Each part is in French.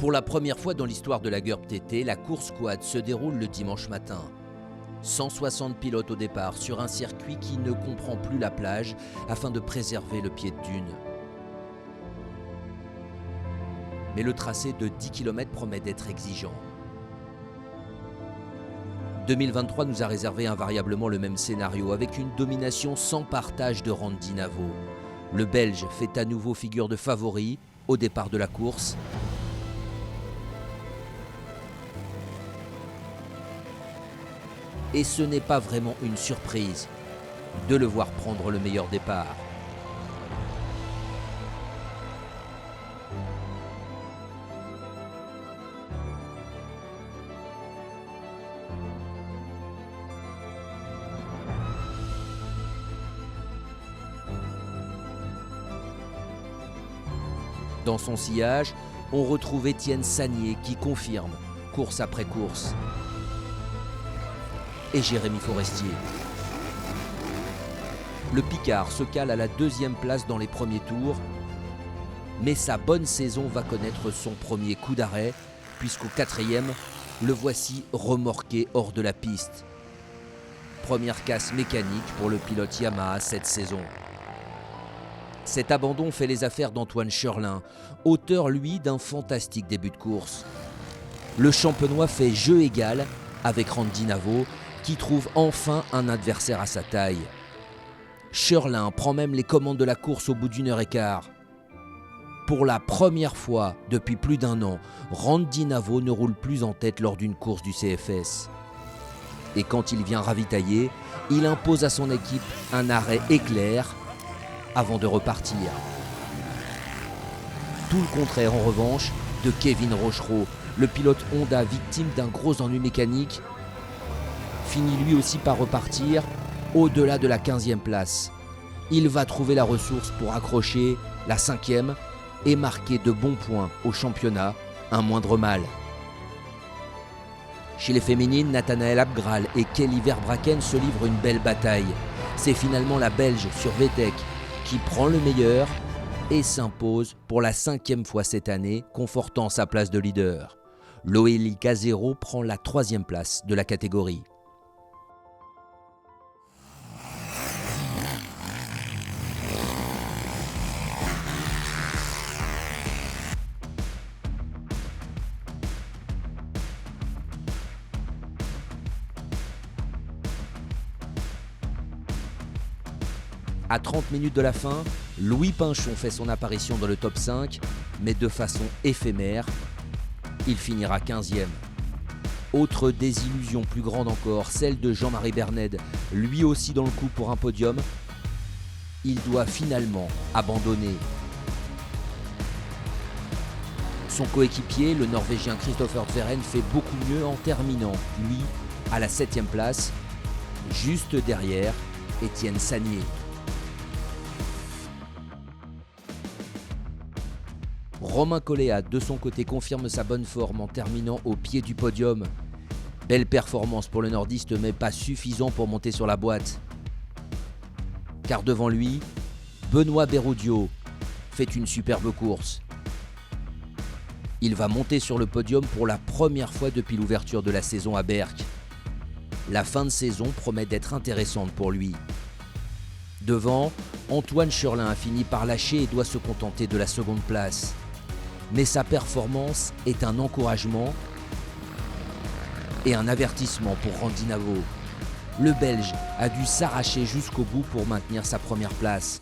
Pour la première fois dans l'histoire de la GURB TT, la course quad se déroule le dimanche matin. 160 pilotes au départ sur un circuit qui ne comprend plus la plage afin de préserver le pied de dune. Mais le tracé de 10 km promet d'être exigeant. 2023 nous a réservé invariablement le même scénario avec une domination sans partage de Randy Navo. Le Belge fait à nouveau figure de favori au départ de la course. Et ce n'est pas vraiment une surprise de le voir prendre le meilleur départ. Dans son sillage, on retrouve Étienne Sagnier qui confirme, course après course. Et Jérémy Forestier. Le Picard se cale à la 2e place dans les premiers tours, mais sa bonne saison va connaître son premier coup d'arrêt, puisqu'au 4e, le voici remorqué hors de la piste. Première casse mécanique pour le pilote Yamaha cette saison. Cet abandon fait les affaires d'Antoine Scherlin, auteur lui d'un fantastique début de course. Le champenois fait jeu égal avec Randy Navo, qui trouve enfin un adversaire à sa taille. Scherlin prend même les commandes de la course au bout d'1 heure et quart. Pour la première fois depuis plus d'1 an, Randy Navo ne roule plus en tête lors d'une course du CFS. Et quand il vient ravitailler, il impose à son équipe un arrêt éclair avant de repartir. Tout le contraire en revanche de Kevin Rochereau, le pilote Honda victime d'un gros ennui mécanique, finit lui aussi par repartir au-delà de la 15e place. Il va trouver la ressource pour accrocher la 5e et marquer de bons points au championnat, un moindre mal. Chez les féminines, Nathanaël Abgral et Kelly Verbraeken se livrent une belle bataille. C'est finalement la Belge sur VTEC qui prend le meilleur et s'impose pour la 5e fois cette année, confortant sa place de leader. Loélie Casero prend la 3e place de la catégorie. À 30 minutes de la fin, Louis Pinchon fait son apparition dans le top 5, mais de façon éphémère. Il finira 15e. Autre désillusion plus grande encore, celle de Jean-Marie Berned, lui aussi dans le coup pour un podium. Il doit finalement abandonner. Son coéquipier, le Norvégien Christopher Tveren, fait beaucoup mieux en terminant, lui, à la 7e place, juste derrière Étienne Sagnier. Romain Colléat, de son côté, confirme sa bonne forme en terminant au pied du podium. Belle performance pour le nordiste, mais pas suffisant pour monter sur la boîte. Car devant lui, Benoît Berrudio fait une superbe course. Il va monter sur le podium pour la première fois depuis l'ouverture de la saison à Berck. La fin de saison promet d'être intéressante pour lui. Devant, Antoine Scherlin a fini par lâcher et doit se contenter de la 2e place. Mais sa performance est un encouragement et un avertissement pour Randy Navo. Le Belge a dû s'arracher jusqu'au bout pour maintenir sa 1re place.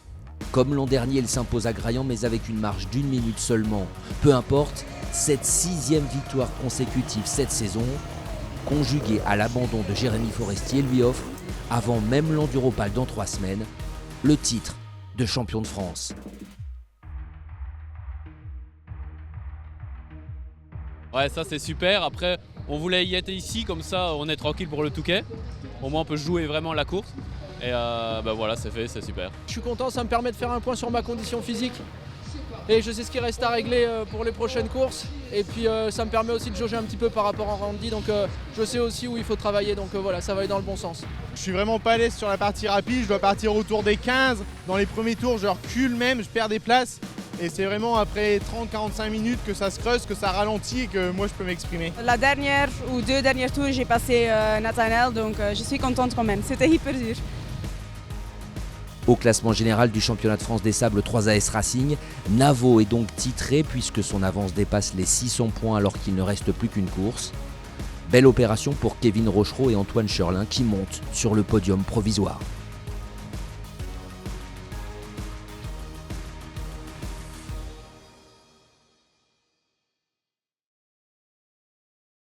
Comme l'an dernier, il s'impose à Graillan, mais avec une marge d'1 minute seulement. Peu importe, cette 6e victoire consécutive cette saison, conjuguée à l'abandon de Jérémy Forestier, lui offre, avant même l'Enduropal dans 3 semaines, le titre de champion de France. Ouais, ça c'est super. Après, on voulait y être ici, comme ça on est tranquille pour le Touquet. Au moins on peut jouer vraiment la course. Et voilà, c'est fait, c'est super. Je suis content, ça me permet de faire un point sur ma condition physique. Et je sais ce qui reste à régler pour les prochaines courses. Et puis ça me permet aussi de jauger un petit peu par rapport à Randy. Donc je sais aussi où il faut travailler. Donc voilà, ça va aller dans le bon sens. Je suis vraiment pas à l'aise sur la partie rapide. Je dois partir autour des 15. Dans les premiers tours, je recule même, je perds des places. Et c'est vraiment après 30-45 minutes que ça se creuse, que ça ralentit et que moi je peux m'exprimer. La dernière ou 2 derniers tours, j'ai passé Nathanael, donc je suis contente quand même. C'était hyper dur. Au classement général du championnat de France des sables 3AS Racing, Navo est donc titré puisque son avance dépasse les 600 points alors qu'il ne reste plus qu'une course. Belle opération pour Kevin Rochereau et Antoine Cherlin qui montent sur le podium provisoire.